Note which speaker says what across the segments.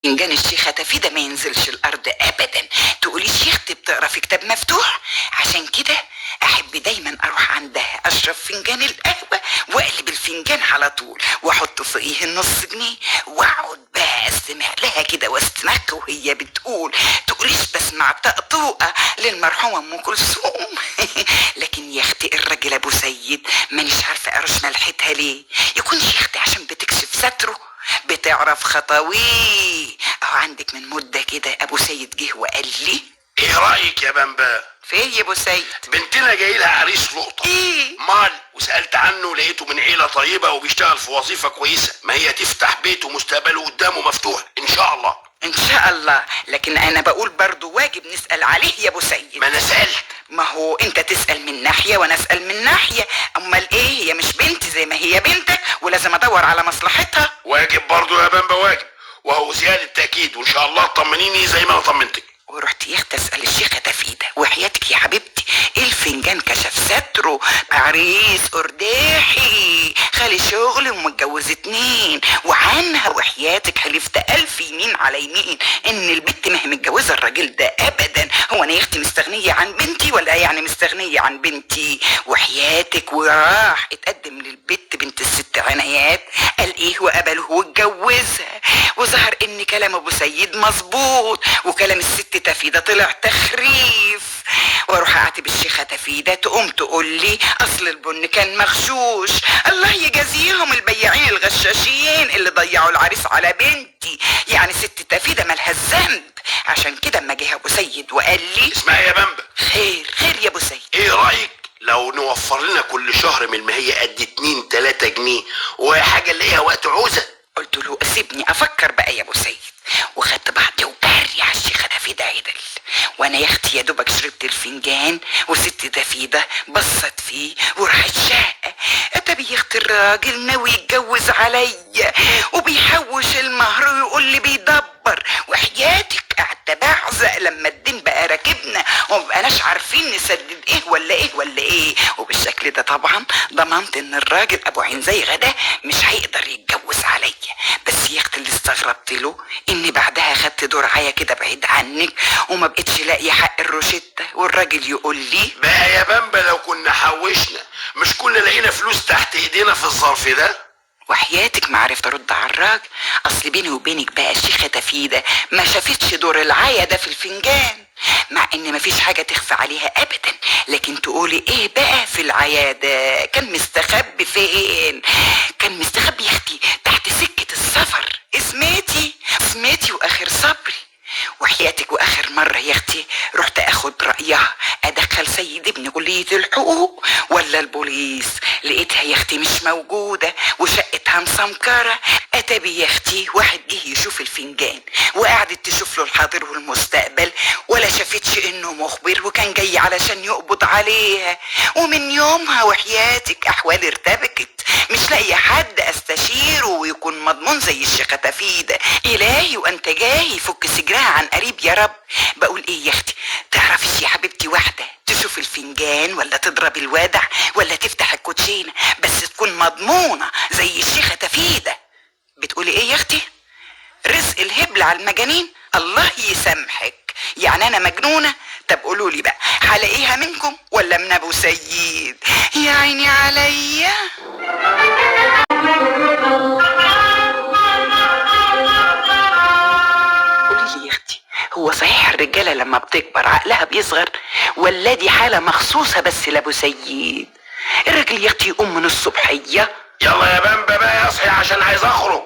Speaker 1: فنجان الشيخة تفيدة ما ينزلش الارض ابدا. تقولي شيختي بتقرا في كتاب مفتوح، عشان كده احب دايما اروح عندها اشرب فنجان القهوة واقلب الفنجان على طول واحط فوقيه النص جنيه واقعد بقى استمع لها كده واستنك وهي بتقول. تقوليش بسمع طقطوقة للمرحومة ام كلثوم. لكن يا اختي الراجل ابو سيد مانيش عارفة ارش ملحتها ليه. يكون شيختي عشان بتكشف ستره، بتعرف خطاويه. اهو عندك من مدة كده ابو سيد جه وقال لي
Speaker 2: ايه رأيك يا بمبا؟
Speaker 1: فين يا ابو سيد؟
Speaker 2: بنتنا جاي لها عريس لقطة.
Speaker 1: ايه
Speaker 2: مال وسألت عنه لقيته من عيلة طيبة وبيشتغل في وظيفة كويسة، ما هي تفتح بيته ومستقبله قدامه مفتوح ان شاء الله.
Speaker 1: ان شاء الله، لكن انا بقول برضو واجب نسأل عليه يا ابو سيد.
Speaker 2: ما انا سألت.
Speaker 1: ما هو انت تسأل من ناحية وانا اسأل من ناحية. امال ايه، هي مش بنتي زي ما هي بنتك ولازم ادور على مصلحتها.
Speaker 2: واجب برضو يا بمبا، واجب، وهو زيادة تأكيد، وان شاء الله تطمنيني زي ما انا طمنتك.
Speaker 1: ورحت يا اختي اسال الشيخه تفيده وحياتك يا حبيبتي الفنجان كشف ستره، عريس ارداحي خالي شغل ومتجوز 2 وعنها وحياتك حلفت 1000 يمين على يمين ان البت ما هي متجوزه الراجل ده ابدا. هو انا يا اختي مستغنيه عن بنتي ولا يعني مستغنيه عن بنتي؟ وحياتك وراح اتقدم للبت بنت الست عنايات، قال ايه وقبله واتجوزها. وظهر ان كلام ابو سيد مظبوط وكلام الست تفيدة طلع تخريف. واروح اعاتب الشيخة تفيدة تقوم تقول لي اصل البن كان مغشوش. الله يجازيهم البياعين الغشاشين اللي ضيعوا العريس على بنتي. يعني ست تفيدة مالها الذنب. عشان كده اما جه ابو سيد وقال لي
Speaker 2: اسمعي يا بمبا،
Speaker 1: خير خير يا ابو سيد،
Speaker 2: ايه رأيك لو نوفر لنا كل شهر من المهية قد 2-3 جنيه وحاجة نلاقيها وقت عوزة؟
Speaker 1: قلت له سيبني افكر بقى يا ابو سيد. وخدت بعضي وجري على الشيخه تفيده عدل. وانا يا اختي يا دوبك شربت الفنجان وست تفيده بصت فيه وراحت شاقه. اتبي يا اختي الراجل ناوي يتجوز عليا وبيحوش المهر ويقول لي بيدبر. وحياتك قعدت بعزق لما الدين بقى راكبنا ومبقناش عارفين نسدد ايه ولا ايه ولا ايه. وبالشكل ده طبعا ضمنت ان الراجل ابو عين زي غدا مش هيقدر يتجوز عليا. بس يا اختي اللي استغربت له اني بعدها خدت درعايه كده بعيد عنك وما بقتش لاقي حق الروشته والراجل يقول لي
Speaker 2: بقى يا بمبا لو كنا حوشنا مش كنا لقينا فلوس تحت ايدينا في الظرف ده؟
Speaker 1: وحياتك ما عرفت ارد على الراجل. اصل بيني وبينك بقى الشيخه تفيده ما شافتش دور العايه ده في الفنجان، مع ان مفيش حاجه تخفى عليها ابدا. لكن تقولي ايه بقى في العياده؟ كان مستخبي فين؟ كان مستخبي يا اختي تحت سكه السفر. سميتي واخر صبري. وحياتك واخر مره يا اختي رحت اخد رايها ادخل سيد ابني كليه الحقوق ولا البوليس، لقيتها يا اختي مش موجوده وشقتها مسمكره. اتبي يا اختي واحد جه يشوف الفنجان وقعدت تشوف له الحاضر والمستقبل ولا شافتش انه مخبر وكان جاي علشان يقبض عليها. ومن يومها وحياتك احوالي ارتبكت، مش لاقي حد استشيره ويكون مضمون زي الشيخه تفيده. الهي وانت جاي فك سجرها عن قريب يا رب. بقول ايه يا اختي، تعرفيش يا حبيبتي واحده تشوف الفنجان ولا تضرب الوادع ولا تفتح الكوتشينه بس تكون مضمونه زي الشيخه تفيده؟ بتقولي ايه يا اختي؟ رزق الهبل على المجانين، الله يسامحك. يعني انا مجنونه؟ طب قولوا لي بقى هلاقيها منكم ولا من ابو سيد؟ يا عيني عليا. قولي لي يا اختي، هو صحيح الرجاله لما بتكبر عقلها بيصغر ولا دي حاله مخصوصه بس لابو سيد؟ الراجل يا اختي يقوم من الصبحيه.
Speaker 2: يلا يا بمبا بقى اصحي عشان عايز اخرج.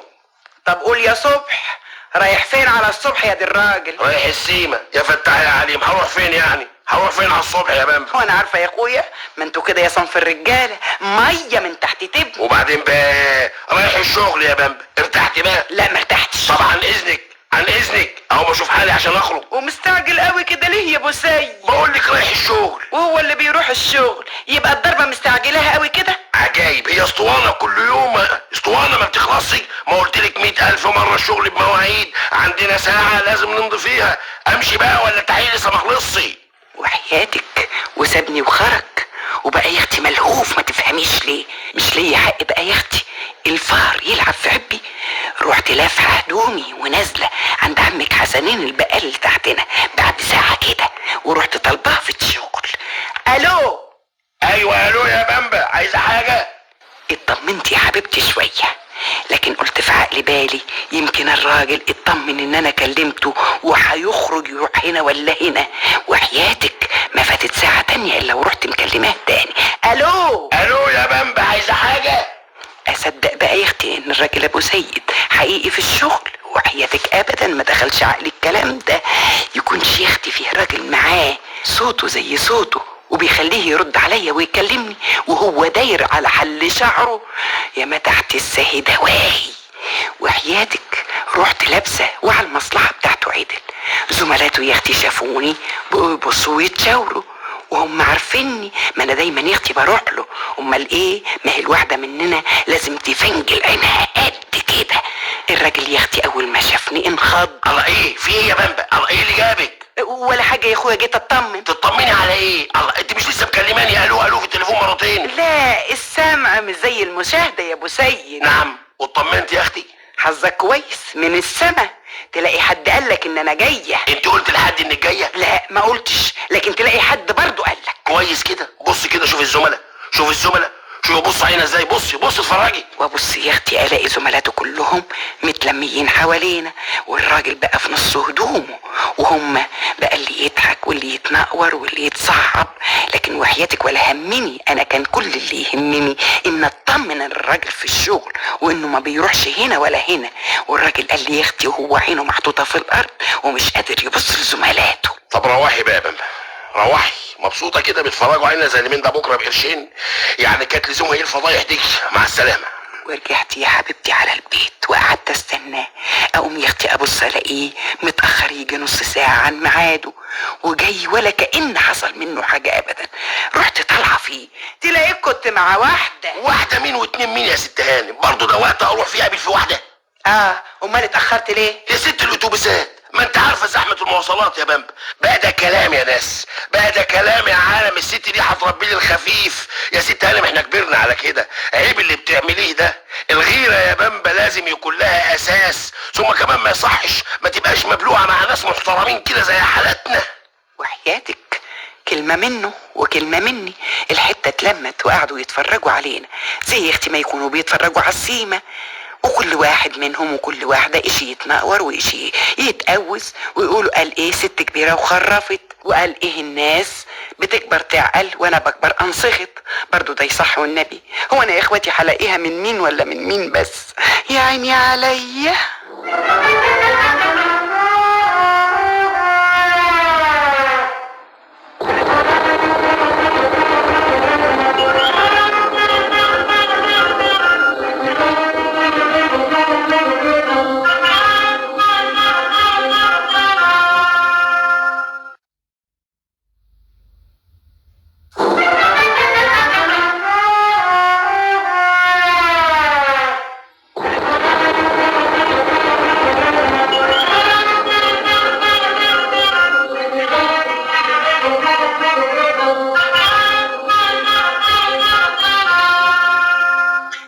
Speaker 1: طب قول يا صبح، رايح فين على الصبح يا دي الراجل؟
Speaker 2: رايح السيما يا فتاح يا عليم. هروح فين يعني؟ هروح فين على الصبح يا بمبا؟
Speaker 1: وانا عارفه يا اخويا، ما انتوا كده يا صنف الرجاله ميه من تحت تبني.
Speaker 2: وبعدين بقى رايح الشغل يا بمبا. ارتحت بقى؟
Speaker 1: لا ما ارتحتش.
Speaker 2: طب عن اذنك عن اذنك اهو بشوف حالي عشان اخرج.
Speaker 1: ومستعجل قوي كده ليه يا ابو سيد؟
Speaker 2: بقول لك رايح الشغل.
Speaker 1: وهو اللي بيروح الشغل يبقى الضربه مستعجلها قوي كده؟
Speaker 2: عجايب، هي اسطوانه كل يوم اسطوانه ما بتخلصش. ما قلت لك 100,000 مره الشغل بمواعيد، عندنا ساعه لازم نمضي فيها. امشي بقى ولا التحقيق لسه ما خلصش؟
Speaker 1: وحياتك وسابني وخرج وبقى يا اختي ملهوف ما تفهميش ليه. مش ليا حق بقى يا اختي الفار يلعب في عبي؟ رحت لافعه هدومي ونازله عند عمك حسنين البقال اللي تحتنا بعد ساعه كده، ورحت طالباه في الشغل. الو.
Speaker 2: ايوه الو يا بامبا، عايزه حاجه؟
Speaker 1: اطمنت يا حبيبتي شويه، لكن قلت في عقل بالي يمكن الراجل اطمن ان انا كلمته وهيخرج يروح هنا ولا هنا، وحياتك ما فاتت ساعه تانية الا ورحت مكلماه تاني. الو.
Speaker 2: الو يا بامبا، عايزه حاجه؟
Speaker 1: اصدق بقى يا اختي ان الراجل ابو سيد حقيقي في الشغل؟ وحياتك ابدا ما دخلش عقلي الكلام ده. يكونش يا اختي فيه راجل معاه صوته زي صوته وبيخليه يرد عليا ويكلمني وهو داير على حل شعره؟ يا ما تحت الساهي دواهي. وحياتك رحت لابسه وعلى المصلحه بتاعته عدل. زملاته يا اختي شافوني بقوا يبصوا ويتشاوروا وهم عارفيني، ما انا دايما يا اختي بروح له. امال ايه؟ ما هي الواحده مننا لازم تفنجل عينها قد كده. الراجل يا اختي اول ما شافني انخض.
Speaker 2: الله، ايه في ايه يا بامبا؟ الله، ايه اللي جابك؟
Speaker 1: ولا حاجه يا اخويا، جيت اطمن.
Speaker 2: تطمني على ايه؟ الله، انت مش لسه مكلماني الو الو في التليفون مرتين؟
Speaker 1: لا السمع مش زي المشاهده يا ابو سيد.
Speaker 2: نعم، واطمنت يا اختي؟
Speaker 1: حظك كويس من السما تلاقي حد قالك ان انا جايه.
Speaker 2: انت قلت لحد انك جايه؟
Speaker 1: لا ما قلتش، لكن تلاقي حد برضو قالك.
Speaker 2: كويس كده. بص كده، شوف الزملاء، شوف الزملاء، شوف بص عينها ازاي، بصي بصي اتفرجي.
Speaker 1: وابص يا اختي الاقي زملاته كلهم متلميين حوالينا، والراجل بقى في نص هدومه، وهم بقى اللي يضحك واللي يتنقور واللي يتصعب. لكن وحياتك ولا همني، انا كان كل اللي يهمني ان اطمن الراجل في الشغل وانه ما بيروحش هنا ولا هنا. والراجل قال لي يا اختي وهو عينه محطوطه في الارض ومش قادر يبص لزملاته.
Speaker 2: طب روحي بقى يا بامبا، روحي مبسوطه كده بيتفرجوا علينا زي اليمين ده بكره بقرشين؟ يعني كانت لزومها ايه الفضايح دي؟ مع السلامه.
Speaker 1: ورجعت يا حبيبتي على البيت وقعدت استناه. اقوم يا اختي ابص الاقيه متاخر يجي نص ساعه عن ميعاده وجاي ولا كأن حصل منه حاجه ابدا. رحت طالعه فيه تلاقيك كنت مع واحده
Speaker 2: مين واتنين مين يا ست هانم؟ برضه ده وقت اروح فيه اقابل في واحده؟
Speaker 1: امال اتاخرت ليه
Speaker 2: يا ست الاتوبيسات؟ ما انت عارفه زحمه المواصلات يا بامبا. بقى ده كلام يا ناس، بقى ده كلام يا عالم. الست دي هتربي لي الخفيف يا ست هانم، احنا كبرنا على كده. عيب اللي بتعمليه ده. الغيره يا بامبا لازم يكون لها اساس، ثم كمان ما يصحش ما تبقاش مبلوعه مع ناس محترمين كده زي حالتنا.
Speaker 1: وحياتك كلمة منه وكلمة مني الحتة اتلمت وقعدوا يتفرجوا علينا زي اختي ما يكونوا بيتفرجوا على السيمة، وكل واحد منهم وكل واحدة اشي يتنقور واشي يتقوز ويقولوا قال ايه ست كبيرة وخرفت، وقال ايه الناس بتكبر تعقل وانا بكبر انصخت. برضو ده يصح والنبي. هو انا يا اخواتي هلاقيها من مين ولا من مين بس؟ يا عيني عليا.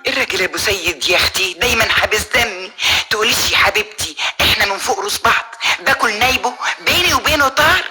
Speaker 1: الراجل ابو سيد يا اختي دايما حابس دمي. تقوليش يا حبيبتي احنا من فوق راس بعض، باكل نايبه بيني وبينه طار.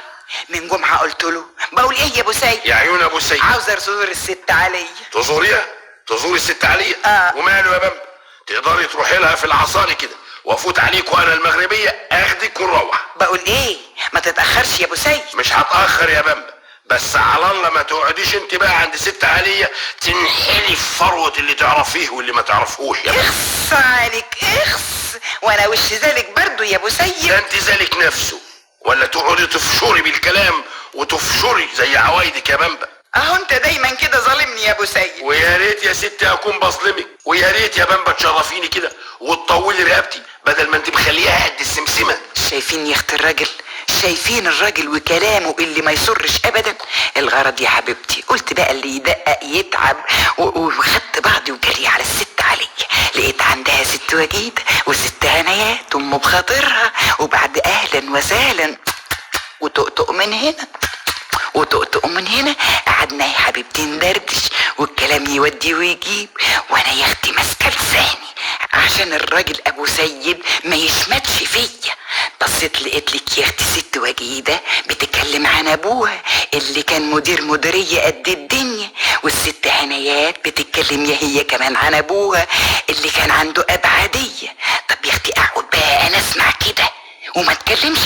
Speaker 1: من جمعه قلت له بقول ايه يا ابو سيد؟
Speaker 2: يا عيون ابو سيد،
Speaker 1: عاوز ازور الست عليا.
Speaker 2: تزوريها؟ تزوري الست عليا؟ وماله يا بامبا؟ تقدري تروحي لها في العصاري كده وافوت عليك وانا المغربيه اخدك ونروح.
Speaker 1: بقول ايه ما تتاخرش يا ابو سيد.
Speaker 2: مش هتاخر يا بامبا، بس على الله ما تقعديش انت بقى عند ست عليا تنحلي في فروه اللي تعرفيه واللي ما تعرفوش يا بامبا.
Speaker 1: اخص عليك اخص، وانا وش ذلك برضو يا ابو سيد.
Speaker 2: ده انت ذلك نفسه، ولا تقعدي تفشري بالكلام وتفشري زي عوايدك يا بامبا.
Speaker 1: اهو انت دايما كده ظالمني يا ابو سيد.
Speaker 2: ويا ريت يا ستي اكون بظلمك، ويا ريت يا بامبا تشرفيني كده وتطولي رقبتي بدل ما انت مخليها قد السمسمه.
Speaker 1: شايفين يا اخت الراجل؟ شايفين الراجل وكلامه اللي ما يسرش ابدا؟ الغرض يا حبيبتي قلت بقى اللي يدقق يتعب، وخدت بعضي وجري على الست عليا. لقيت عندها ست وجيده وست هنايات ام بخاطرها، وبعد اهلا وسهلا وتقطق من هنا وطقطقوا من هنا. قعدنا يا حبيبتي ندردش والكلام يودي ويجيب، وانا يا اختي ماسكه لساني عشان الراجل ابو سيد ما يشمتش فيا. بصيت لقيت لك يا اختي ست وجيده بتتكلم عن ابوها اللي كان مدير مديريه قد الدنيا، والست عنايات بتتكلم يا هي كمان عن ابوها اللي كان عنده ابعاديه. طب يا اختي اقعد بقى انا اسمع كده وما اتكلمش؟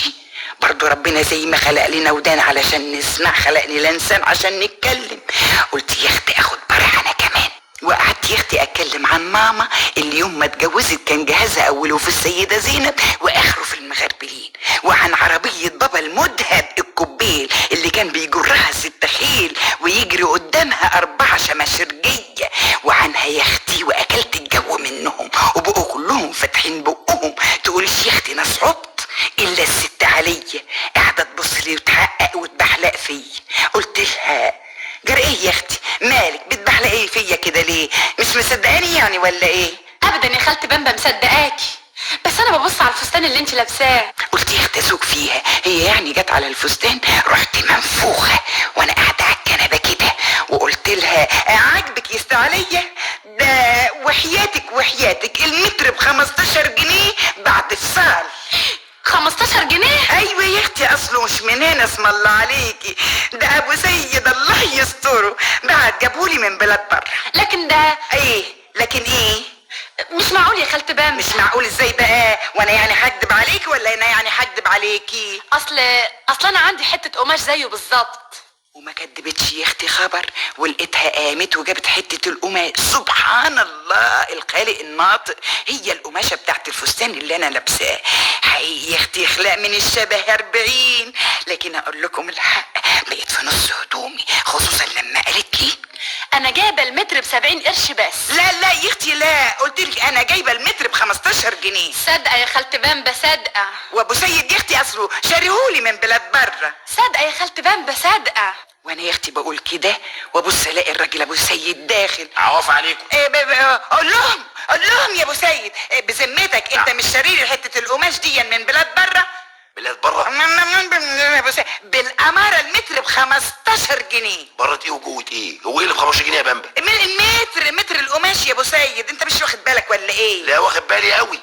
Speaker 1: برضو ربنا زي ما خلق لنا ودان علشان نسمع خلقني لسان عشان نتكلم. قلت يا اختي اخد براح انا كمان، وقعدت يا اختي اتكلم عن ماما اللي يوم ما اتجوزت كان جهازها اوله في السيده زينب واخره في المغربلين، وعن عربيه بابا المذهب الكوبيل اللي كان بيجرها ست خيل ويجري قدامها 4 شماشرجيه، وعنها يا اختي واكلت الجو منهم وبقوا كلهم فاتحين بقهم. تقولش يا اختي ناس عبط الا الست عليا قاعده تبص لي وتحقق وتبحلق فيا. قلت لها جرى ايه يا اختي مالك بتبحلقي فيا كده ليه؟ مش مصدقاني يعني ولا ايه؟
Speaker 3: ابدا يا خالتي بامبا مصدقاكي، بس انا ببص على الفستان اللي انت لابساه.
Speaker 1: قلت يا اختي اسوق فيها، هي يعني جت على الفستان؟ رحت منفوخه وانا قاعده على الكنبه كده وقلت لها عاجبك يا ست عليا؟ ده وحياتك المتر ب15 جنيه بعد فصال.
Speaker 3: 15 جنيه؟
Speaker 1: ايوه يا اختي اصله مش من هنا اسم الله عليكي، ده ابو سيد الله يستره بعد جابهولي من بلاد بره.
Speaker 3: لكن ده
Speaker 1: ايه لكن ايه؟
Speaker 3: مش معقول يا خالتي بامبا.
Speaker 1: مش معقول ازاي بقى؟ وانا يعني هكدب عليكي ولا انا يعني هكدب عليكي؟
Speaker 3: اصل انا عندي حته قماش زيه بالظبط.
Speaker 1: وما كدبتش يا اختي خبر، ولقيتها قامت وجابت حته القماش. سبحان الله الخالق الناطق، هي القماشه بتاعت الفستان اللي انا لابساه. حقيقي يا اختي اخلاق من الشبه 40. لكن اقول لكم الحق بقيت في نص هدومي، خصوصا لما قالت لي
Speaker 3: انا جايبه المتر ب70 قرش بس.
Speaker 1: لا يا اختي لا، قلت لك انا جايبه المتر ب15 جنيه.
Speaker 3: صادقه يا خالتي بامبا صادقه.
Speaker 1: وابو سيد يا اختي اصله شاريهولي من بلاد بره.
Speaker 3: صادقه يا خالتي بامبا صادقه.
Speaker 1: وانا يا اختي بقول كده وابص الاقي الراجل ابو سيد داخل.
Speaker 2: عواف عليكم.
Speaker 1: قول لهم يا ابو سيد بذمتك انت مش شاري حته القماش دي من بلاد بره؟
Speaker 2: بلاد بره؟
Speaker 1: بالاماره المتر ب15 جنيه.
Speaker 2: بره ايه وجوه ايه؟ هو ايه اللي ب15 جنيه يا بامبا؟
Speaker 1: متر القماش يا ابو سيد، انت مش واخد بالك ولا ايه؟
Speaker 2: لا واخد بالي قوي.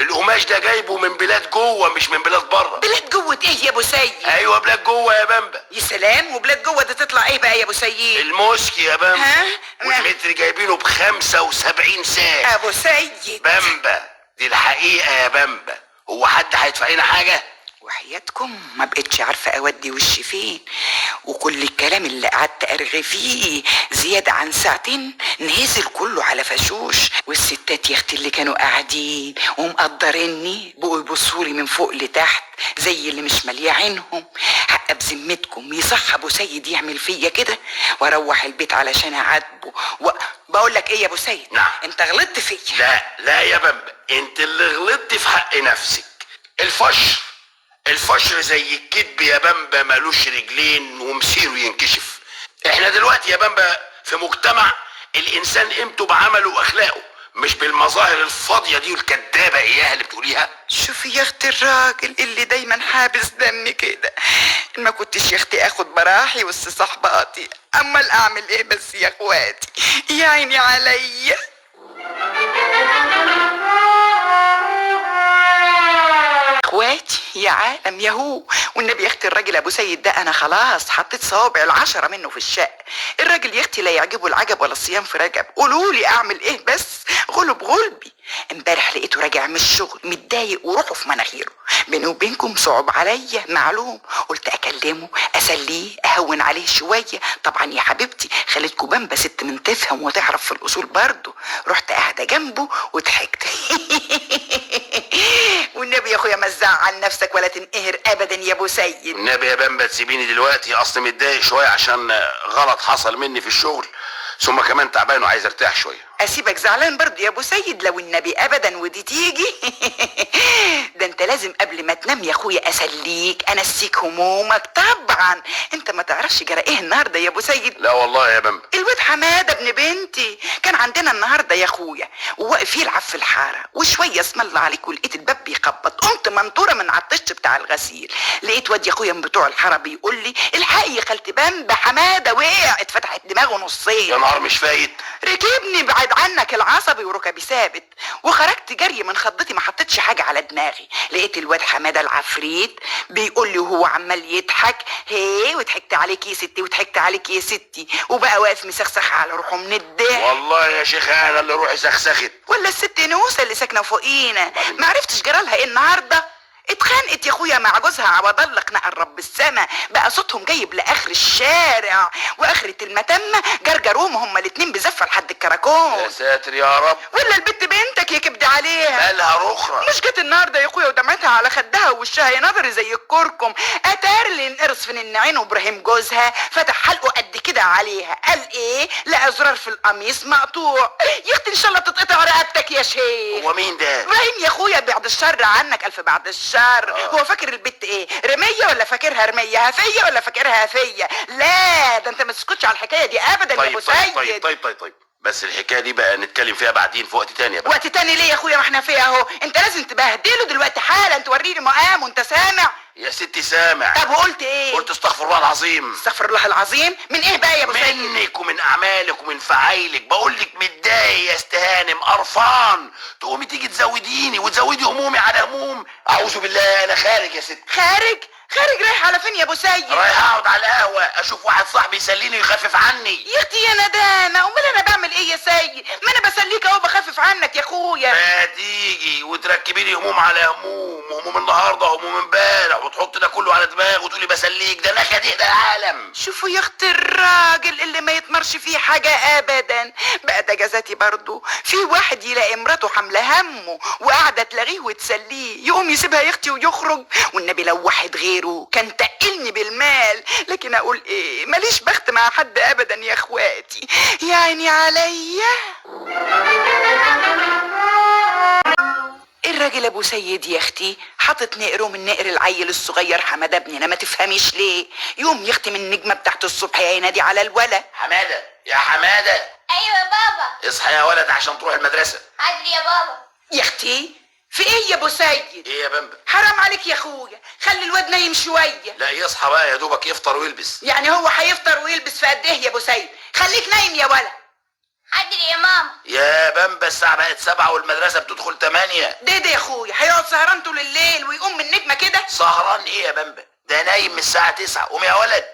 Speaker 2: القماش ده جايبه من بلاد جوه مش من بلاد بره.
Speaker 1: بلاد جوه ايه يا ابو سيد؟
Speaker 2: ايوه بلاد جوه يا بامبا.
Speaker 1: يا سلام، وبلاد جوه ده تطلع ايه بقى يا ابو سيد؟
Speaker 2: الموسكي يا بامبا.
Speaker 1: ها؟
Speaker 2: والمتر جايبينه ب75 ساعة.
Speaker 1: ابو سيد
Speaker 2: بامبا دي الحقيقة يا بامبا، هو حد هيدفع لنا حاجة؟
Speaker 1: وحياتكم ما بقتش عارفه اودي وشي فين، وكل الكلام اللي قعدت ارغي فيه زياده عن ساعتين نزل كله على فشوش. والستات يا اختي اللي كانوا قاعدين ومقدريني بقوا يبصولي من فوق لتحت زي اللي مش ماليه عينهم. حق بذمتكم يصح ابو سيد يعمل فيا كده واروح البيت علشان اعاتبه بقول لك ايه يا ابو سيد؟
Speaker 2: نعم.
Speaker 1: انت غلطت فيا.
Speaker 2: لا يا بامبا، انت اللي غلطت في حق نفسك. الفشر زي الكدب يا بامبا، مالوش رجلين ومسيره ينكشف. احنا دلوقتي يا بامبا في مجتمع الانسان قيمته بعمله واخلاقه، مش بالمظاهر الفاضيه دي والكدابه اياها اللي بتقوليها.
Speaker 1: شوفي يا اختي الراجل اللي دايما حابس دمي كده، ما كنتش يا اختي اخد براحي وسط صحباتي، امال اعمل ايه بس يا اخواتي؟ يا عيني عليا. اخواتي يا عالم ياهو، والنبي يا اختي الراجل ابو سيد ده انا خلاص حطيت صوابع ال10 منه في الشق. الراجل يا اختي لا يعجبه العجب ولا الصيام في رجب. قولولي اعمل ايه بس؟ غلب غلبي. امبارح لقيته راجع من الشغل متضايق وروحه في مناخيره. بيني وبينكم صعب عليا معلوم، قلت اكلمه اسليه اهون عليه شويه. طبعا يا حبيبتي خالتكم بامبا ست من تفهم وتعرف في الاصول برضه. رحت قاعده جنبه وضحكت. والنبي يا اخويا ما تزعل نفسك ولا تنقهر ابدا يا ابو سيد.
Speaker 2: النبي يا بامبا تسيبيني دلوقتي، اصل متضايق شويه عشان غلط حصل مني في الشغل، ثم كمان تعبان وعايز ارتاح شويه.
Speaker 1: اسيبك زعلان برضه يا ابو سيد؟ لو النبي ابدا ودي تيجي. ده انت لازم قبل ما تنام يا اخويا اسليك انسيك همومك. طب طبعا. انت ما تعرفش جرى ايه النهارده يا ابو سيد؟
Speaker 2: لا والله يا بامبا.
Speaker 1: الواد حماده ابن بنتي كان عندنا النهارده يا اخويا، وواقف يلعب في الحاره، وشويه اسم الله عليك ولقيت الباب بيخبط، قمت منطوره من على الطش بتاع الغسيل، لقيت واد يا اخويا من بتوع الحاره بيقول لي الحقي يا خالتي بامبا حماده وقع، اتفتحت دماغه
Speaker 2: يا
Speaker 1: نصين.
Speaker 2: نهار مش فايت.
Speaker 1: ركبني بعد عنك العصبي وركبي ثابت، وخرجت جري من خضتي، ما حطيتش حاجه على دماغي، لقيت الواد حماده العفريت بيقول لي وهو عمال يضحك، هي وضحكت عليك يا ستي وضحكت عليك يا ستي، وبقى واقف مسخسخ على روحه من الضحك.
Speaker 2: والله يا شيخ انا اللي روحي سخسخت.
Speaker 1: ولا الست نوسه اللي ساكنه فوقينا ما عرفتش جرالها ايه النهارده؟ اتخانقت يا اخويا مع جوزها عوض الله قناع الرب السما، بقى صوتهم جايب لاخر الشارع، واخرة المتمه جرجروهم هما الاتنين بزفه لحد
Speaker 2: يا
Speaker 1: الكراكون.
Speaker 2: ساتر يا رب.
Speaker 1: ولا البت بنتك يكبد عليها
Speaker 2: مالها رخرة؟
Speaker 1: مش جت النهارده يا اخويا ودمعتها على خدها ووشها يا نظري زي الكركم، اتار اللي ينقرص في النعين، وابراهيم جوزها فتح حلقه قد كده عليها، قال ايه؟ لقى زرار في القميص مقطوع. يا اختي ان شاء الله تتقطع رقبتك يا شيخ.
Speaker 2: هو مين ده؟
Speaker 1: ابراهيم يا اخويا بعد الشر عنك الف بعد الشر. هو فاكر البت ايه؟ رميه ولا فاكرها رميه؟ هفيه ولا فاكرها هفيه؟ لا ده انت ما تسكتش على الحكايه دي ابدا يا ابو سيد.
Speaker 2: طيب بس الحكايه دي بقى نتكلم فيها بعدين في وقت تاني بقى.
Speaker 1: وقت تاني ليه يا اخويا؟ ما احنا فيها اهو، انت لازم تبهدله دلوقتي حالا، توريني مقام وانت سامع.
Speaker 2: يا ستي سامع.
Speaker 1: طب وقلت ايه؟
Speaker 2: قلت استغفر الله العظيم.
Speaker 1: استغفر الله العظيم من ايه بقى يا ابو سيد؟
Speaker 2: منك ومن اعمالك ومن فعايلك. بقول لك متضايق يا استهانم، قرفان، تقومي تيجي تزوديني وتزودي همومي على هموم. اعوذ بالله، انا خارج يا ست.
Speaker 1: خارج رايح على فين يا ابو سيد؟
Speaker 2: رايح اقعد على القهوه اشوف واحد صاحبي يسليني ويخفف عني.
Speaker 1: يا اختي يا ندامه، امال انا بعمل ايه يا سيد؟ ما انا بسليك اهو بخفف عنك يا اخويا.
Speaker 2: ما تيجي وتركبي لي هموم على هموم، وهموم النهارده وهموم امبارح، وتحط ده كله على دماغ وتقولي بسليك، ده نكد ايه ده العالم.
Speaker 1: شوفوا يا اختي الراجل اللي ما يتمرش فيه حاجه ابدا، بقى ده جزاتي برضو. في واحد يلاقي مراته حامله همه وقاعده تلاغيه وتسليه، يقوم يسيبها يا اختي ويخرج، والنبي لو واحد غيره كان تقلني بالمال، لكن اقول ايه؟ ماليش بخت مع حد ابدا يا اخواتي، يا عيني عليا. الراجل ابو سيد يا اختي حاطط نقره من نقر العيل الصغير حماده ابننا، ما تفهميش ليه يوم يختم النجمه بتاعت الصبح ينادي على الولا.
Speaker 2: حماده يا حماده.
Speaker 4: ايوه يا بابا.
Speaker 2: اصحى يا ولد عشان تروح المدرسه.
Speaker 4: حاضر يا بابا.
Speaker 1: يا اختي في ايه يا ابو سيد؟
Speaker 2: ايه يا بامبا؟
Speaker 1: حرام عليك يا اخويا، خلي الواد نايم شويه.
Speaker 2: لا يصحى بقى يا دوبك يفطر ويلبس.
Speaker 1: يعني هو هيفطر ويلبس في قد ايه يا ابو سيد؟ خليك نايم يا ولا.
Speaker 4: حاضر يا ماما.
Speaker 2: يا بامبا الساعه بقت 7 والمدرسه بتدخل 8.
Speaker 1: ده يا اخويا هيقعد سهران طول الليل ويقوم من النجمه كده؟
Speaker 2: سهران ايه يا بامبا؟ ده نايم من الساعه 9. قوم يا ولد،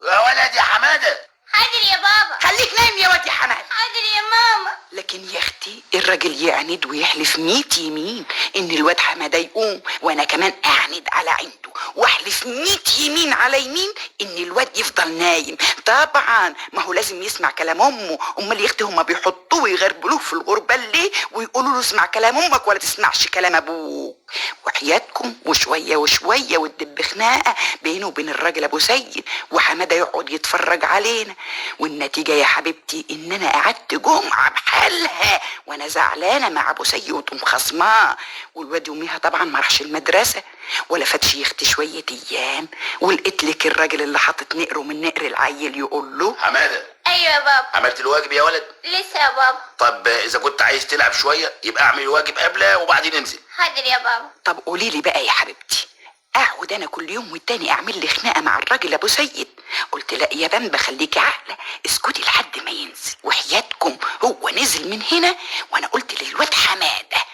Speaker 2: يا ولد يا حماده.
Speaker 4: حاضر يا بابا.
Speaker 1: خليك نايم يا واد يا حماد.
Speaker 4: حاضر يا ماما.
Speaker 1: لكن يا اختي الراجل يعند ويحلف 100 يمين ان الواد حماده يقوم، وانا كمان اعند على عنده واحلف 100 يمين على يمين ان الواد يفضل نايم. طبعا ما هو لازم يسمع كلام امه، امال يا اختي هما بيحطوه ويغربلوه في الغربه ليه ويقولوا له اسمع كلام امك ولا تسمعش كلام ابوك؟ وحياتكم وشويه وشويه وتدب خناقه بينه وبين الراجل ابو سيد، وحماده يقعد يتفرج علينا، والنتيجه يا حبيبتي ان انا قعدت جمعه بحالها وانا زعلانه مع ابو سيد ومخصماه، والواد يوميها طبعا ما راحش المدرسه ولا فاتش يا اختي شويه ايام، ولقيت لك الراجل اللي حاطط نقره من نقر العيل يقول له
Speaker 2: حماده.
Speaker 4: ايوه يا بابا.
Speaker 2: عملت الواجب يا ولد؟
Speaker 4: لسه يا بابا.
Speaker 2: طب اذا كنت عايز تلعب شويه يبقى اعمل الواجب قبله وبعدين انزل.
Speaker 4: حاضر يا بابا.
Speaker 1: طب قولي لي بقى يا حبيبتي، اقعد انا كل يوم والتاني اعمل لي خناقه مع الراجل ابو سيد؟ قلت لا يا بامبا خليكي عاقله، اسكتي لحد ما ينزل، وحياتكم هو نزل من هنا وانا قلت للواد حماده.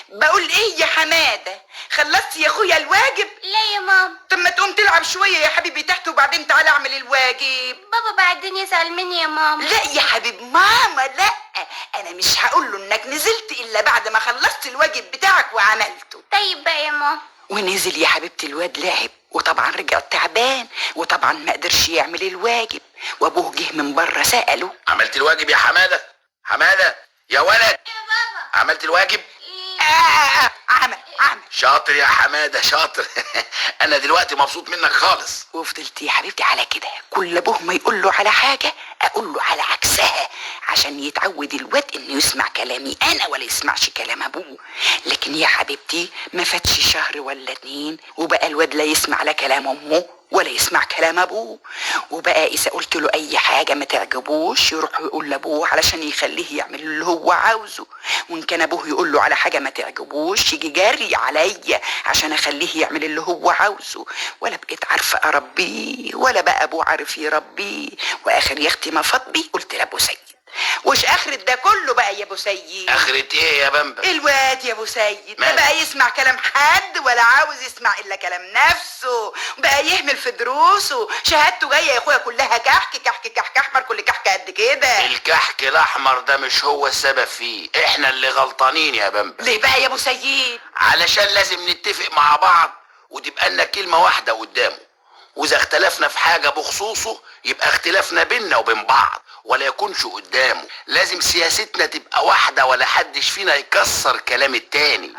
Speaker 1: بقول ايه يا حماده؟ خلصت يا اخويا الواجب؟
Speaker 4: لا يا ماما.
Speaker 1: طب ما تقوم تلعب شويه يا حبيبي تحت وبعدين تعالى اعمل الواجب.
Speaker 4: بابا بعدين يزعل مني يا ماما.
Speaker 1: لا يا حبيب ماما لا، انا مش هقول له انك نزلت الا بعد ما خلصت الواجب بتاعك وعملته.
Speaker 4: طيب بقى يا ماما.
Speaker 1: ونزل يا حبيبتي الواد لعب، وطبعا رجع تعبان، وطبعا ما قدرش يعمل الواجب، وابوه جه من بره سأله.
Speaker 2: عملت الواجب يا حماده؟ حماده يا ولد.
Speaker 4: يا بابا.
Speaker 2: عملت الواجب؟
Speaker 1: عمل.
Speaker 2: شاطر يا حماده شاطر. انا دلوقتي مبسوط منك خالص.
Speaker 1: وفضلت يا حبيبتي على كده، كل ابوه ما يقول له على حاجه اقول له على عكسها، عشان يتعود الواد انه يسمع كلامي انا ولا يسمعش كلام ابوه. لكن يا حبيبتي ما فاتش شهر ولا 2 وبقى الواد لا يسمع لا كلام امه ولا يسمع كلام ابوه، وبقى اذا قلت له اي حاجه ما تعجبوش يروح يقول لابوه علشان يخليه يعمل اللي هو عاوزه، وان كان ابوه يقول له على حاجه ما تعجبوش يجي جاري عليا عشان اخليه يعمل اللي هو عاوزه. ولا بقيت عارفه اربيه ولا بقى ابوه عارف يربيه. واخر يا اختي ما فاض بي قلت لابو سيد، وش اخرة ده كله بقى يا ابو سيد؟
Speaker 2: اخرة ايه يا بمبا؟
Speaker 1: الواد يا ابو سيد
Speaker 2: مال؟
Speaker 1: ده بقى يسمع كلام حد ولا عاوز يسمع الا كلام نفسه، بقى يهمل في دروسه، شهادته جايه يا اخويا كلها كحك كحك كحك احمر، كل كحك قد كده.
Speaker 2: الكحك الاحمر ده مش هو السبب فيه، احنا اللي غلطانين يا بمبا.
Speaker 1: ليه بقى يا ابو سيد؟
Speaker 2: علشان لازم نتفق مع بعض وتبقى لنا كلمه واحده قدامه، واذا اختلفنا في حاجه بخصوصه يبقى اختلافنا بينا وبين بعض ولا يكونش قدامه. لازم سياستنا تبقى واحده ولا حدش فينا يكسر كلام التاني.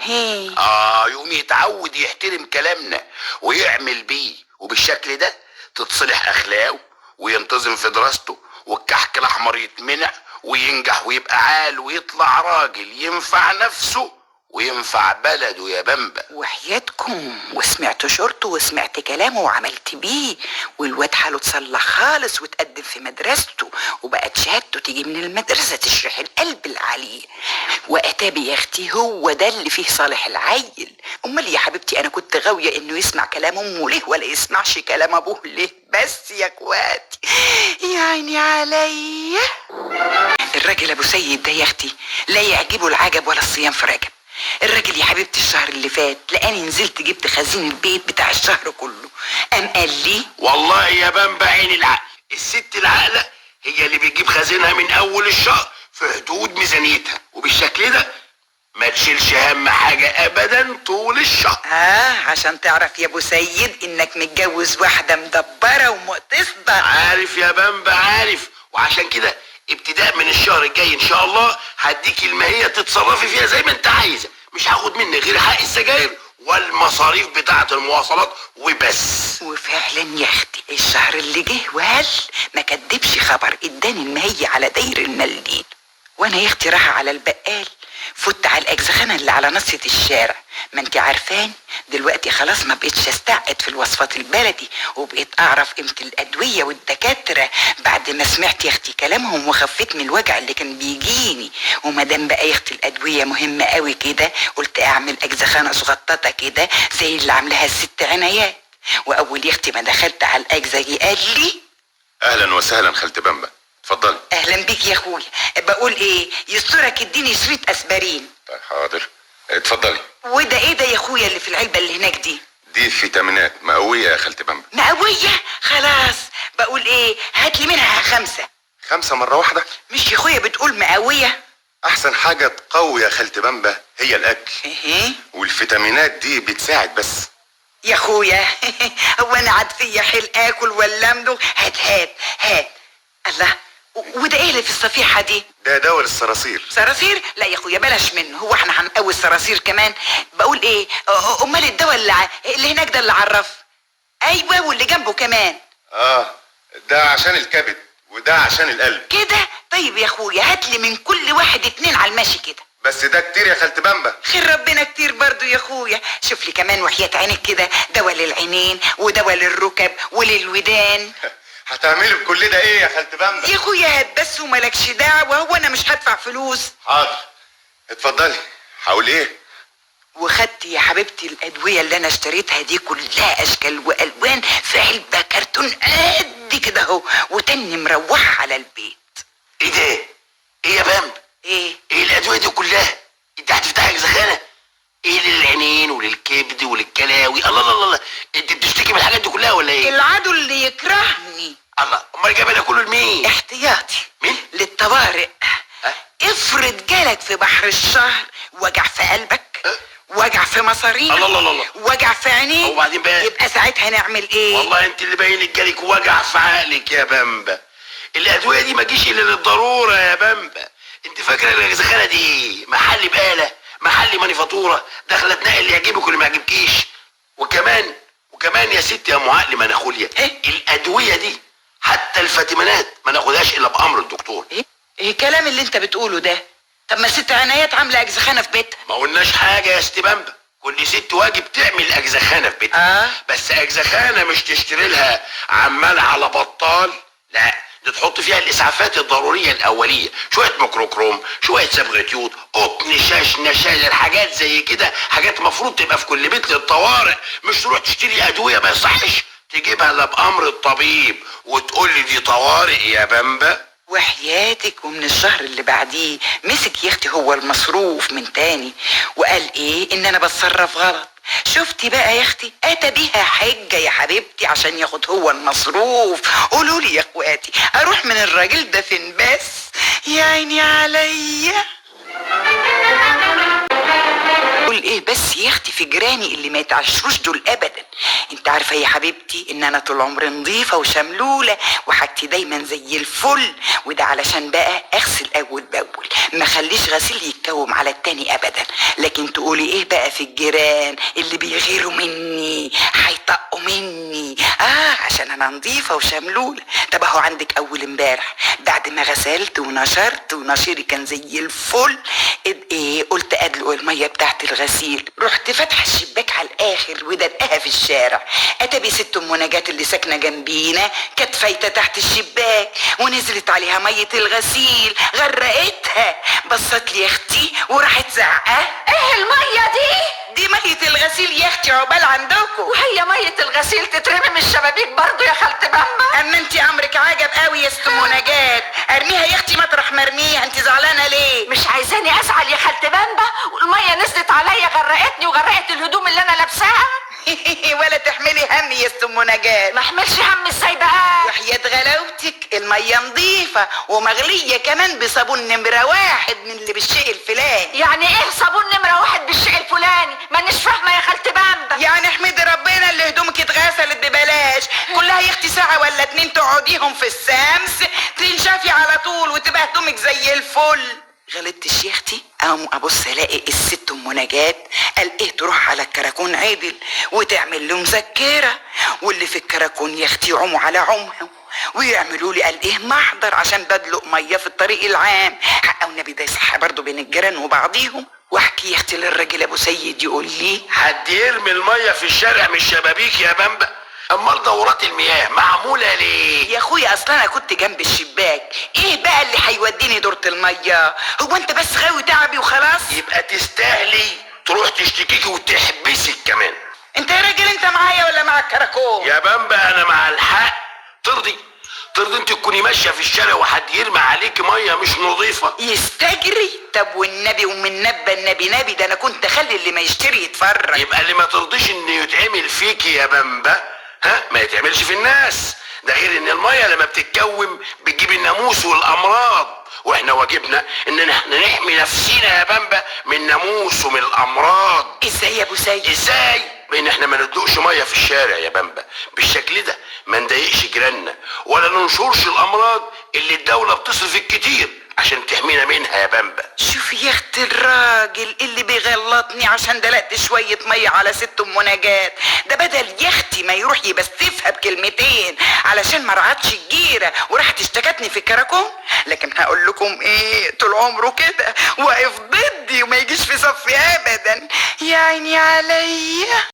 Speaker 2: يقوم يتعود يحترم كلامنا ويعمل بيه، وبالشكل ده تتصلح اخلاقه وينتظم في دراسته، والكحك الاحمر يتمنع وينجح ويبقى عال ويطلع راجل ينفع نفسه وينفع بلده يا بمبا.
Speaker 1: وحياتكم وسمعت شورته وسمعت كلامه وعملت بيه، والواد حاله اتصلح خالص وتقدم في مدرسته، وبقت شهادته تيجي من المدرسة تشرح القلب العليه. واتابي يا اختي هو ده اللي فيه صالح العيل. امال يا حبيبتي انا كنت غاوية انه يسمع كلام امه ليه ولا يسمعش كلام ابوه ليه بس يا اخواتي؟ يا عيني عليا. الراجل ابو سيد ده يا اختي لا يعجبه العجب ولا الصيام في رجب. الراجل يا حبيبتي الشهر اللي فات لقاني نزلت جبت خزين البيت بتاع الشهر كله، قام قال لي
Speaker 2: والله يا بمبا عين العقل، الست العاقله هي اللي بتجيب خزينها من اول الشهر في حدود ميزانيتها، وبالشكل ده ما تشيلش هم حاجه ابدا طول الشهر.
Speaker 1: عشان تعرف يا ابو سيد انك متجوز واحده مدبره ومقتصده.
Speaker 2: عارف يا بمبا عارف، وعشان كده ابتداء من الشهر الجاي ان شاء الله هديك الماهيه تتصرفي فيها زي ما انت عايزه، مش هاخد منك غير حق السجاير والمصاريف بتاعه المواصلات وبس.
Speaker 1: وفعلا يا اختي الشهر اللي جه وهل ما كدبش خبر اداني الماهيه على داير المليل، وانا يا اختي رايحه على البقال فت على الاجزخانه اللي على نصة الشارع. ما انت عارفان دلوقتي خلاص ما بقتش استعقد في الوصفات البلدي، وبقيت اعرف قيمه الادويه والدكاتره بعد ما سمعت يا اختي كلامهم وخفيت من الوجع اللي كان بيجيني. وما دام بقى يا اختي الادويه مهمه قوي كده قلت اعمل اجزخانه صغططه كده زي اللي عاملاها الست عنايات. واول يا اختي ما دخلت على الاجزخي قال لي
Speaker 5: اهلا وسهلا خالتي بمبا، اتفضلي.
Speaker 1: اهلا بيك يا اخويا. بقول ايه يسترك اديني شريط اسبرين.
Speaker 5: طيب حاضر اتفضلي.
Speaker 1: وده ايه ده يا اخويا اللي في العلبه اللي هناك
Speaker 5: دي فيتامينات مقويه يا خالتي بمبا.
Speaker 1: مقويه؟ خلاص. بقول ايه هات لي منها 5.
Speaker 5: 5 مرة واحدة؟
Speaker 1: مش يا اخويا بتقول مقويه؟
Speaker 5: احسن حاجة تقوي يا خالتي بمبا هي الاكل. والفيتامينات دي بتساعد بس
Speaker 1: يا اخويا. هو انا عاد فيا حيل اكل ولا امضغ؟ هات. الله، وده ايه اللي في الصفيحه دي؟
Speaker 5: ده دواء للصراصير.
Speaker 1: صراصير؟ لا يا اخويا بلاش منه، هو احنا هنقوي الصراصير كمان؟ بقول ايه امال الدواء اللي هناك ده اللي عرف؟ ايوه واللي جنبه كمان.
Speaker 5: ده عشان الكبد وده عشان القلب.
Speaker 1: كده؟ طيب يا اخويا هات لي من كل واحد 2 على الماشي كده.
Speaker 5: بس ده كتير يا خالتي بمبا.
Speaker 1: خير ربنا كتير برضو يا اخويا. شوف لي كمان وحياة عينك كده دواء للعينين ودواء للركب وللودان.
Speaker 5: هتعملي بكل ده ايه يا خالتي بمبا؟
Speaker 1: يا اخويا هات بس ومالكش دعوه، هو انا مش هدفع فلوس.
Speaker 5: حاضر اتفضلي. هقول ايه؟
Speaker 1: وخدت يا حبيبتي الادويه اللي انا اشتريتها دي كلها اشكال والوان في علبه كرتون قد كده اهو، وتاني مروحه على البيت.
Speaker 2: ايه ده؟ ايه يا بمبا؟
Speaker 1: ايه
Speaker 2: الادويه دي كلها؟ انت هتفتحي اجزخانه؟ ايه للعينين وللكبد وللكلاوي؟ الله انت بتشتكي من الحاجات دي كلها ولا ايه؟
Speaker 1: العدو اللي يكرهني.
Speaker 2: الله، امال جايبه ده كله لمين؟
Speaker 1: احتياطي.
Speaker 2: مين؟
Speaker 1: للطوارئ. افرض جالك في بحر الشهر وجع في قلبك، وجع في مصارينك،
Speaker 2: الله
Speaker 1: وجع في عينيك،
Speaker 2: وبعدين بقى
Speaker 1: يبقى ساعتها نعمل ايه؟
Speaker 2: والله انت اللي باين لك جالك وجع في عقلك يا بمبا. الادويه دي ما تجيش الا للضروره يا بمبا. انت فاكره الاجزخانه دي محل بقاله؟ محل مانيفاتوره داخله تنقي اللي يعجبك واللي ما يعجبكيش. وكمان يا ستي يا ام عقل ما ناخدها الادويه دي حتى الفيتامينات ما ناخدهاش الا بامر الدكتور.
Speaker 1: ايه الكلام اللي انت بتقوله ده؟ طب ما ست عنايات عامله اجزخانه في بيتها.
Speaker 2: ما قلناش حاجه يا ست بامبا، كل ست واجب تعمل اجزخانه في بيتها. بس اجزخانه مش تشتري لها عمال على بطال، لا دي تحط فيها الاسعافات الضروريه الاوليه، شويه ميكروكروم، شويه صبغه يود، قطن، شاش، نشال، الحاجات زي كده، حاجات مفروض تبقى في كل بيت للطوارئ، مش تروح تشتري ادويه ما يصحش تجيبها الا بامر الطبيب وتقول لي دي طوارئ يا بامبا.
Speaker 1: وحياتك ومن الشهر اللي بعديه مسك يا اختي هو المصروف من تاني وقال ايه ان انا بتصرف غلط. شفتي بقى يا اختي اتى بيها حجه يا حبيبتي عشان ياخد هو المصروف. قولوا لي يا اخواتي اروح من الراجل ده فين بس؟ يا عيني عليا. قول ايه بس يا اختي في جيراني اللي ما يتعشروش دول ابدا. انت عارفه يا حبيبتي ان انا طول عمري نظيفه وشملوله وحاجتي دايما زي الفل، وده علشان بقى اغسل اول باول ما خليش غسيل يتكوم على التاني ابدا. لكن تقولي ايه بقى في الجيران اللي بيغيروا مني هيطقوا مني عشان انا نظيفه وشملوله. طب اهو عندك اول امبارح بعد ما غسلت ونشرت ونشيري كان زي الفل، ايه قلت ادلق الميه بتاعت الغسيل، رحت فاتحه الشباك على الاخر ودلقاها في الشارع. اتبي ست ام نجاة اللي ساكنه جنبينا كانت فايته تحت الشباك ونزلت عليها ميه الغسيل غرقتها. بصت لي اختي وراحت زعقه
Speaker 3: ايه الميه
Speaker 1: دي ميه الغسيل يا اختي عقبال عندكم.
Speaker 3: وهي ميه الغسيل تترمي من الشبابيك برضو يا خالتي بامبا؟
Speaker 1: اما انت امرك عجب قوي يا ست ام نجاة. ارميها يا اختي مطرح مرميها، انت زعلانه ليه؟
Speaker 3: مش عايزاني ازعل يا خالتي بامبا، والميه نزلت عليا غرقتني وغرقت الهدوم اللي انا لابساها.
Speaker 1: ولا تحملي هم يا ست ام نجاة.
Speaker 3: ما احملش هم ازاي بقى؟
Speaker 1: وحياة غلاوتك الميه نظيفه ومغليه كمان بصابون نمره 1 من اللي بالشيء الفلاني.
Speaker 3: يعني ايه صابون نمره 1 بالشيء الفلاني؟ مانيش فاهمه يا خالتي بامبا.
Speaker 1: يعني احمدي ربنا اللي هدومك اتغسلت ببلاش، كلها يا اختي ساعه ولا 2 تقعديهم في الشمس تنشفي على طول وتبقى هدومك زي الفل. غلطتش يا اختي اقوم ابص الاقي الست ام نجاة قال ايه تروح على الكراكون عدل وتعمل له مذكره، واللي في الكراكون يا اختي يعوموا على عمهم ويعملوا لي قال ايه محضر عشان بدلق ميه في الطريق العام. حق والنبي ده يصح برضه بين الجيران وبعضيهم. واحكي يا اختي للراجل ابو سيد يقول لي
Speaker 2: حد يرمي الميه في الشارع من الشبابيك يا بامبا؟ امال دورات المياه معموله ليه؟
Speaker 1: يا اخويا اصلا انا كنت جنب الشباك، ايه بقى اللي هيوديني دورة الميه؟ هو انت بس غاوي تعبي وخلاص؟
Speaker 2: يبقى تستاهلي تروح تشتكيكي وتحبسك كمان.
Speaker 1: انت يا راجل انت معايا ولا مع الكراكون؟
Speaker 2: يا بامبا انا مع الحق. ترضي انت تكوني ماشيه في الشارع وحد يرمي عليك ميه مش نظيفه؟
Speaker 1: يستجري؟ طب والنبي ومن نبى النبي ده انا كنت اخلي اللي ما يشتري يتفرج.
Speaker 2: يبقى اللي ما ترضيش انه يتعمل فيكي يا بامبا ما يتعملش في الناس. ده غير ان الميه لما بتتكوم بتجيب الناموس والامراض، واحنا واجبنا ان احنا نحمي نفسينا يا بامبا من الناموس ومن الامراض.
Speaker 1: ازاي يا ابو سيد؟
Speaker 2: ازاي؟ بان احنا ما ندلقش ميه في الشارع يا بامبا بالشكل ده، ما نضايقش جيراننا ولا ننشرش الامراض اللي الدوله بتصرف الكتير عشان تحمينا منها يا بامبا.
Speaker 1: شوف يا اخت الراجل اللي بيغلطني عشان دلقت شويه ميه على ست ام نجاة، ده بدل يا اختي ما يروح يبستفها بكلمتين علشان ما رعتش الجيره وراحت اشتكتني في الكراكون. لكن هقول لكم ايه، طول عمره كده واقف ضدي وما يجيش في صفي ابدا. يا عيني عليا.